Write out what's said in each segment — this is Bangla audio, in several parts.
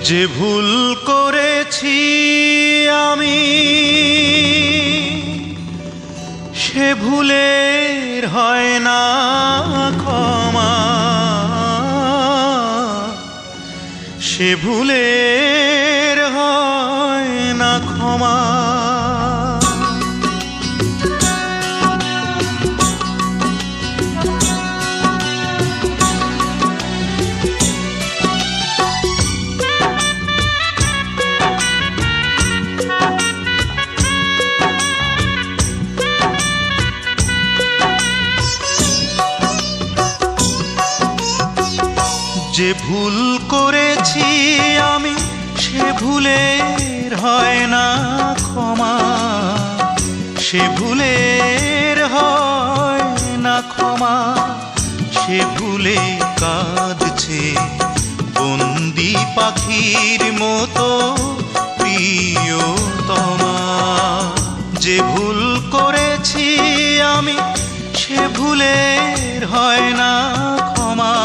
যে ভুল করেছি আমি সে ভুলের হয় না ক্ষমা, সে ভুলের হয় না ক্ষমা। যে ভুল করেছি আমি সে ভুলের হয় না ক্ষমা, সে ভুলের হয় না ক্ষমা। সে ভুলে কাঁদছে বন্দি পাখির মতো প্রিয়তমা। যে ভুল করেছি আমি সে ভুলের হয় না ক্ষমা,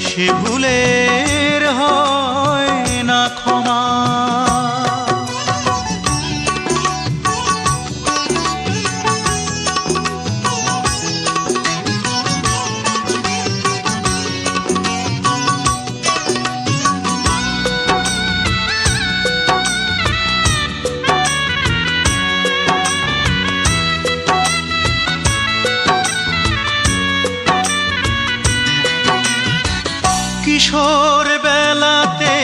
সে ভুলের হয় না ক্ষমা। কিশোর বেলাতে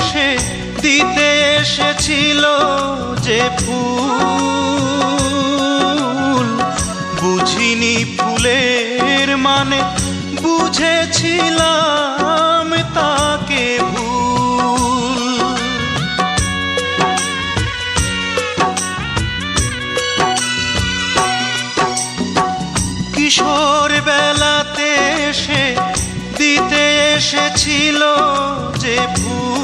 সে দিতে এসেছিল যে ফুল, বুঝিনি ফুলের মানে, বুঝেছিলাম তাকে ভুল। কিশোর বেলাতে সে দিতে এসেছিল যে ফুল,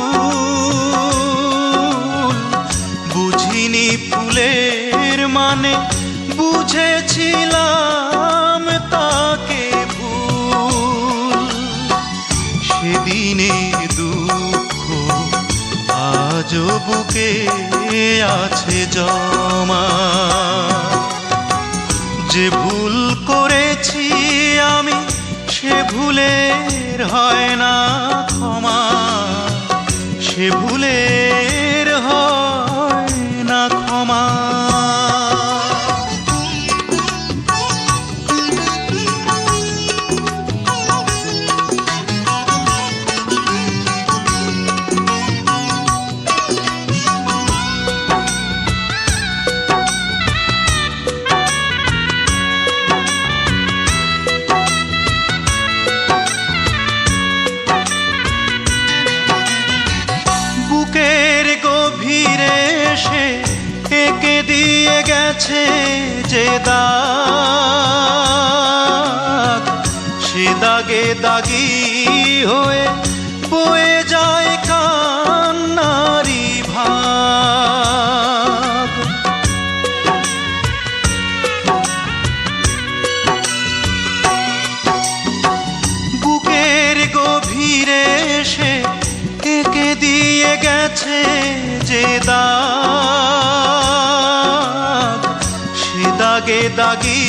বুঝিনি ফুলের মানে, বুঝেছিলাম তাকে ভুল। সেদিনের দুঃখ আজও বুকে আছে জমা। যে ভুল করেছি আমি সে ভুলের হয় না ক্ষমা, সে ভুলের হয় না ক্ষমা। বুকের গভীরে সে এঁকে দিয়ে গেছে যে দাগ, সে দাগে দাগি হয়ে বয়ে যায় কান্নারি ভাগ। বুকের গভীরে সে এঁকে দিয়ে গেছে যে দাগ, সে দাগে দাগি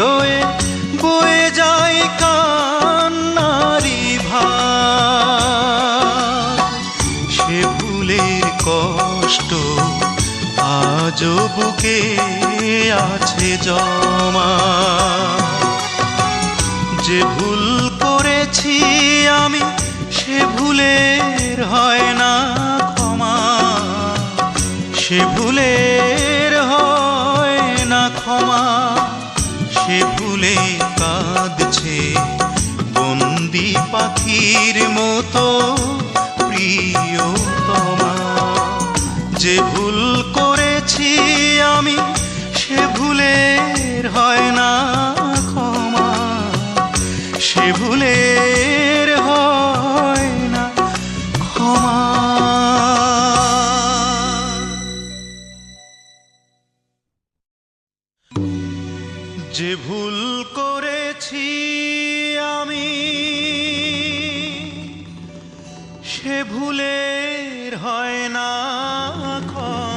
হয়ে বয়ে যায় কান্নারি ভাগ। সে ভুলের কষ্ট আজও বুকে আছে জমা। যে ভুল করেছি আমি সে ভুলের হয় না ক্ষমা, সে ভুলের হয় না ক্ষমা। সে ভুলে কাঁদছে বন্দি পাখির মতো প্রিয়তমা। যে ভুল করেছি আমি সে ভুলের হয় না ক্ষমা, সে ভুলের হয় না ক্ষমা। যে ভুল করেছি আমি সে ভুলের হয় না ক্ষমা।